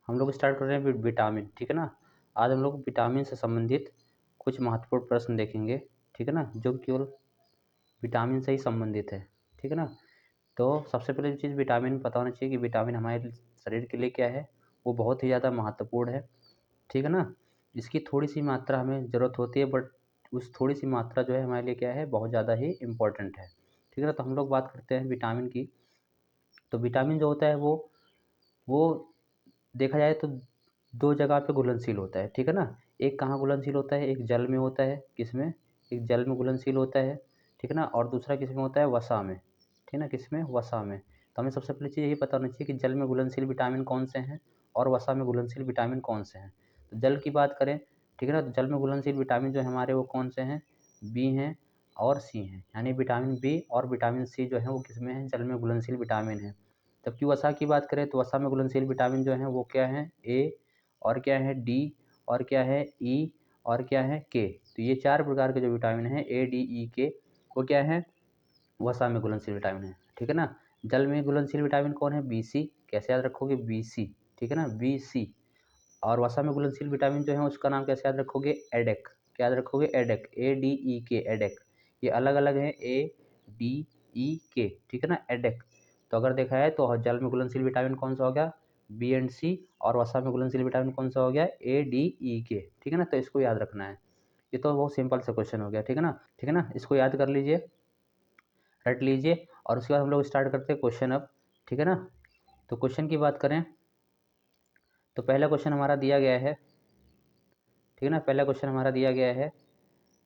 हम लोग स्टार्ट कर रहे हैं विटामिन, ठीक है ना। आज हम लोग विटामिन से संबंधित कुछ महत्वपूर्ण प्रश्न देखेंगे, ठीक है ना, जो केवल विटामिन से ही संबंधित है, ठीक है ना। तो सबसे पहले जो चीज़ विटामिन पता होना चाहिए कि विटामिन हमारे शरीर के लिए क्या है, वो बहुत ही ज़्यादा महत्वपूर्ण है, ठीक है ना। इसकी थोड़ी-सी मात्रा हमें ज़रूरत होती है, बट उस थोड़ी-सी मात्रा जो है हमारे लिए क्या है, बहुत ज़्यादा ही इम्पोर्टेंट है, ठीक है ना। तो हम लोग बात करते हैं विटामिन की। तो विटामिन जो होता है वो देखा जाए तो 2 जगह पे घुलनशील होता है, ठीक है ना। एक कहाँ घुलनशील होता है, एक जल में होता है, किसमें? एक जल में घुलनशील होता है, ठीक है ना, और दूसरा किसमें होता है? वसा में, ठीक है ना, किसमें? वसा में। तो हमें सबसे पहली चीज़ यही पता होनी चाहिए कि जल में घुलनशील विटामिन कौन से हैं और वसा में घुलनशील विटामिन कौन से हैं। तो जल की बात करें, ठीक है ना, तो जल में घुलनशील विटामिन जो है हमारे वो कौन से हैं? बी हैं और सी हैं, यानी विटामिन बी और विटामिन सी जो है वो किसमें हैं? जल में घुलनशील विटामिन हैं। जबकि वसा की बात करें तो वसा में घुलनशील विटामिन जो हैं वो क्या हैं? ए और क्या है? डी और क्या है? ई और क्या है? के। तो ये 4 प्रकार के जो विटामिन हैं ए, डी, ई, के, वो क्या हैं? वसा में घुलनशील विटामिन है, ठीक है ना। जल में घुलनशील विटामिन कौन है? B C. कैसे याद रखोगे? बी सी, ठीक है ना, बी सी। और वसा में घुलनशील विटामिन जो है उसका नाम कैसे याद रखोगे? एडेक। क्या याद रखोगे? एडेक, ए डी ई के, एडेक। ये अलग अलग हैं, ए डी ई के, ठीक है ना, एडेक। तो अगर देखा है तो जल में घुलनशील विटामिन कौन सा हो गया? बी एंड सी। और वसा में घुलनशील विटामिन कौन सा हो गया? ए डी ई के, ठीक है ना। तो इसको याद रखना है। ये तो बहुत सिंपल सा क्वेश्चन हो गया, ठीक है ना, ठीक है ना। इसको याद कर लीजिए, रट लीजिए, और उसके बाद हम लोग स्टार्ट करते हैं क्वेश्चन अब, ठीक है ना। तो क्वेश्चन की बात करें तो पहला क्वेश्चन हमारा दिया गया है, ठीक है ना। पहला क्वेश्चन हमारा दिया गया है,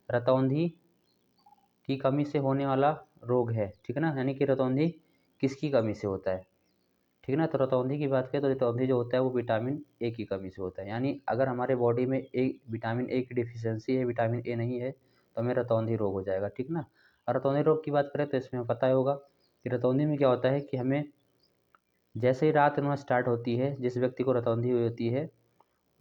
रतौंधी की कमी से होने वाला रोग है, ठीक है ना, यानी कि रतौंधी किसकी कमी से होता है, ठीक है ना। तो रतौंधी की बात करें तो रतौंधी जो होता है वो विटामिन ए की कमी से होता है, यानी अगर हमारे बॉडी में विटामिन ए की डिफिशियंसी है, विटामिन ए नहीं है, तो हमें रतौंधी रोग हो जाएगा, ठीक ना। और रतौंधी रोग की बात करें तो इसमें पता ही होगा कि रतौंधी में क्या होता है कि हमें जैसे ही रात होना स्टार्ट होती है, जिस व्यक्ति को रतौंधी हुई होती है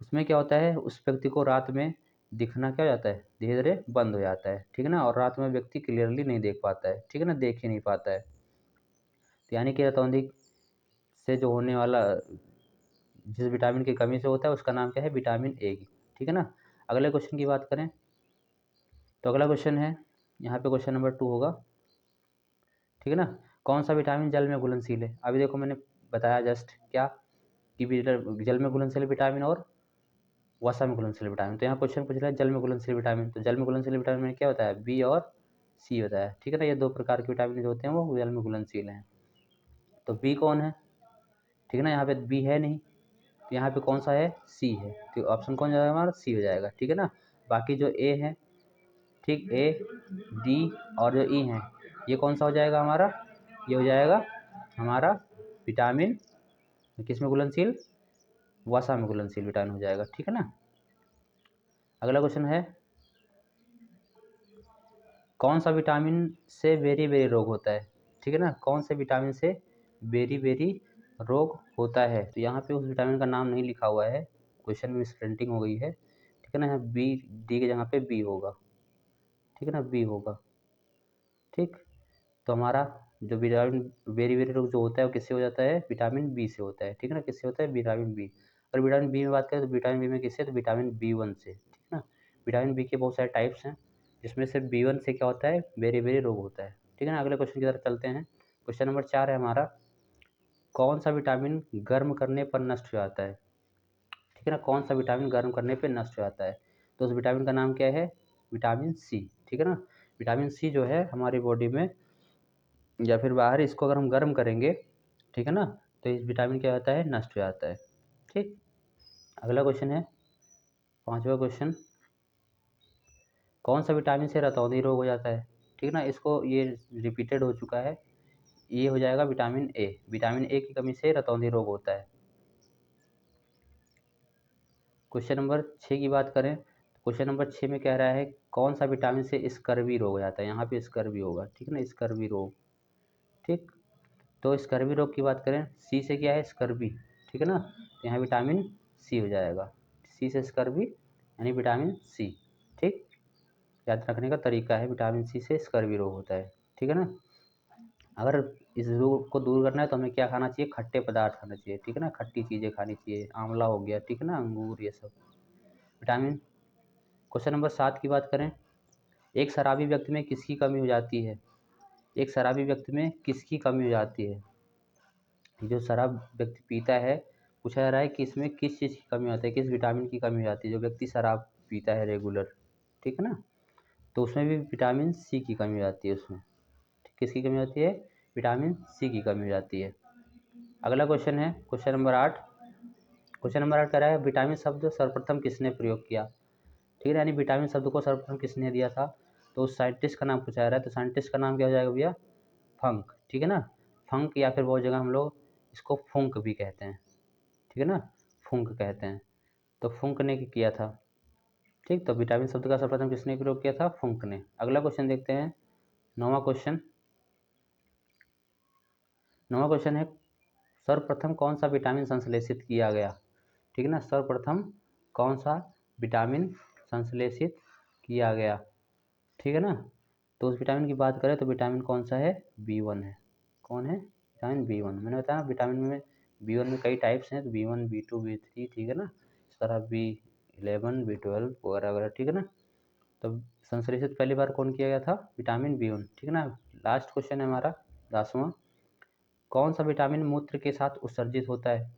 उसमें क्या होता है, उस व्यक्ति को रात में दिखना क्या हो जाता है? धीरे-धीरे बंद हो जाता है, ठीक है ना, और रात में व्यक्ति क्लियरली नहीं देख पाता है, ठीक है ना, देख ही नहीं पाता है। तो यानी कि रतौंधी से जो होने वाला जिस विटामिन की कमी से होता है उसका नाम क्या है? विटामिन ए, ठीक है ना। अगले क्वेश्चन की बात करें तो अगला क्वेश्चन है, यहाँ पे क्वेश्चन नंबर 2 होगा, ठीक है ना। कौन सा विटामिन जल में घुलनशील है? अभी देखो मैंने बताया जस्ट क्या कि जल में घुलनशील विटामिन और वसा में घुलनशील विटामिन। तो यहाँ क्वेश्चन पूछ रहा है जल में घुलनशील विटामिन, तो जल में घुलनशील विटामिन में क्या होता है? बी और सी होता है, ठीक है ना। ये 2 प्रकार के विटामिन जो होते हैं वो जल में घुलनशील हैं। तो बी कौन है? ठीक है ना, यहाँ पे बी है नहीं, तो यहाँ पे कौन सा है? सी है, तो ऑप्शन कौन जाएगा हमारा? सी हो जाएगा, ठीक है ना। बाकी जो ए है, ठीक, ए, डी और जो ई है, ये कौन सा हो जाएगा हमारा? ये हो जाएगा हमारा विटामिन किस में घुलनशील? वसा में घुलनशील विटामिन हो जाएगा, ठीक है ना। अगला क्वेश्चन है, कौन सा विटामिन से बेरी बेरी रोग होता है? ठीक है ना, कौन से विटामिन से बेरी बेरी रोग होता है? तो यहाँ पे उस विटामिन का नाम नहीं लिखा हुआ है, क्वेश्चन में मिसप्रिंटिंग हो गई है, ठीक है ना। यहाँ बी, डी के जगह पे बी होगा, ठीक है ना, बी होगा, ठीक। तो हमारा जो विटामिन बेरी बेरी रोग जो होता है वो किससे हो जाता है? विटामिन बी से होता है, ठीक है ना। किससे होता है? Vitamin B. और विटामिन बी में बात करें तो विटामिन बी में किससे? तो विटामिन बी1 से, ठीक है ना। विटामिन बी के बहुत सारे टाइप्स हैं, जिसमें से बी1 से क्या होता है? बेरी बेरी रोग होता है, ठीक है ना। अगले क्वेश्चन की तरफ चलते हैं। क्वेश्चन नंबर 4 है हमारा, कौन सा विटामिन गर्म करने पर नष्ट हो जाता है? ठीक है ना, कौन सा विटामिन गर्म करने पे नष्ट हो जाता है? तो उस विटामिन का नाम क्या है? विटामिन सी, ठीक है ना। विटामिन सी जो है हमारी बॉडी में या फिर बाहर, इसको अगर हम गर्म करेंगे, ठीक है ना, तो इस विटामिन क्या होता है? नष्ट हो जाता है, ठीक। अगला क्वेश्चन है, 5वां क्वेश्चन, कौन सा विटामिन से रतौंधी रोग हो जाता है? ठीक है ना, इसको ये रिपीटेड हो चुका है, ये हो जाएगा विटामिन ए। विटामिन ए की कमी से रतौंधी रोग होता है। क्वेश्चन नंबर 6 की बात करें, क्वेश्चन नंबर 6 में कह रहा है कौन सा विटामिन से स्कर्वी रोग हो जाता है? यहाँ पे स्कर्वी होगा, ठीक है ना, स्कर्वी रोग, ठीक। तो स्कर्वी रोग की बात करें, सी से क्या है? स्कर्वी, ठीक है ना, तो यहाँ विटामिन सी हो जाएगा, सी से स्कर्वी यानी विटामिन सी, ठीक। याद रखने का तरीका है, विटामिन सी से स्कर्वी रोग होता है, ठीक है ना। अगर इस रोग को दूर करना है तो हमें क्या खाना चाहिए, खट्टे पदार्थ खाना चाहिए, ठीक है ना, खट्टी चीज़ें खानी चाहिए, आंवला हो गया, ठीक है ना, अंगूर, ये सब विटामिन। क्वेश्चन नंबर 7 की बात करें, एक शराबी व्यक्ति में किसकी कमी हो जाती है? एक शराबी व्यक्ति में किसकी कमी हो जाती है? जो शराब व्यक्ति पीता है, पूछा जा रहा है कि इसमें किस चीज़ की कमी होती है, किस विटामिन की कमी हो जाती है जो व्यक्ति शराब पीता है रेगुलर, ठीक है ना, तो उसमें भी विटामिन सी की कमी हो जाती है उसमें। किसकी कमी होती है? विटामिन सी की कमी हो जाती है। अगला क्वेश्चन है क्वेश्चन नंबर 8। क्वेश्चन नंबर 8 कह रहा है विटामिन शब्द सर्वप्रथम किसने प्रयोग किया? ठीक है, यानी विटामिन शब्द को सर्वप्रथम किसने दिया था? तो उस साइंटिस्ट का नाम पूछा जा रहा है, तो साइंटिस्ट का नाम क्या हो जाएगा भैया? फंक, ठीक है ना। फंक, या फिर बहुत जगह हम लोग इसको फुंक भी कहते हैं, ठीक है ना, फुंक कहते हैं, तो फुंक ने किया था। ठीक, तो विटामिन शब्द का सर्वप्रथम किसने प्रयोग किया था? फुंक ने। अगला क्वेश्चन देखते हैं, 9वां क्वेश्चन। 9वां क्वेश्चन है सर्वप्रथम कौन सा विटामिन संश्लेषित किया गया? ठीक है ना, सर्वप्रथम कौन सा विटामिन संश्लेषित किया गया, ठीक है ना, तो उस विटामिन की बात करें तो विटामिन कौन सा है? B1 है। कौन है? Vitamin B1। मैंने बताया विटामिन में B1 में कई टाइप्स हैं, तो B1, B2, B3, ठीक है ना, इस तरह B11, B12 वगैरह वगैरह, ठीक है ना। तो संश्लेषित पहली बार कौन किया गया था? विटामिन B1, ठीक है ना। लास्ट क्वेश्चन है हमारा 10वां, कौन सा विटामिन मूत्र के साथ उत्सर्जित होता है?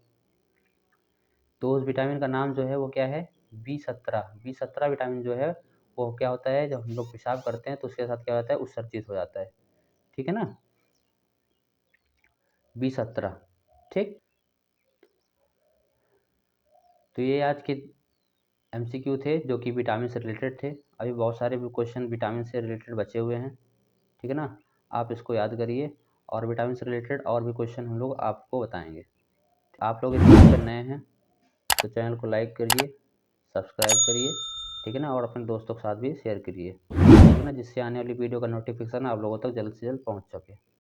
तो उस विटामिन का नाम जो है वो क्या है? B17। B17 विटामिन जो है वो क्या होता है, जब हम लोग पेशाब करते हैं तो उसके साथ क्या होता है? उत्सर्जित हो जाता है, ठीक है ना, B17। ठीक, तो ये आज के MCQ थे जो कि विटामिन से रिलेटेड थे। अभी बहुत सारे भी क्वेश्चन विटामिन से रिलेटेड बचे हुए हैं, ठीक है ना, आप इसको याद करिए और विटामिन से रिलेटेड और भी क्वेश्चन हम लोग आपको बताएंगे। आप लोग इस चैनल पर नए हैं तो चैनल को लाइक करिए, सब्सक्राइब करिए, ठीक है ना, और अपने दोस्तों के साथ भी शेयर करिए, ठीक है ना, जिससे आने वाली वीडियो का नोटिफिकेशन आप लोगों तक जल्द से जल्द पहुंच सके।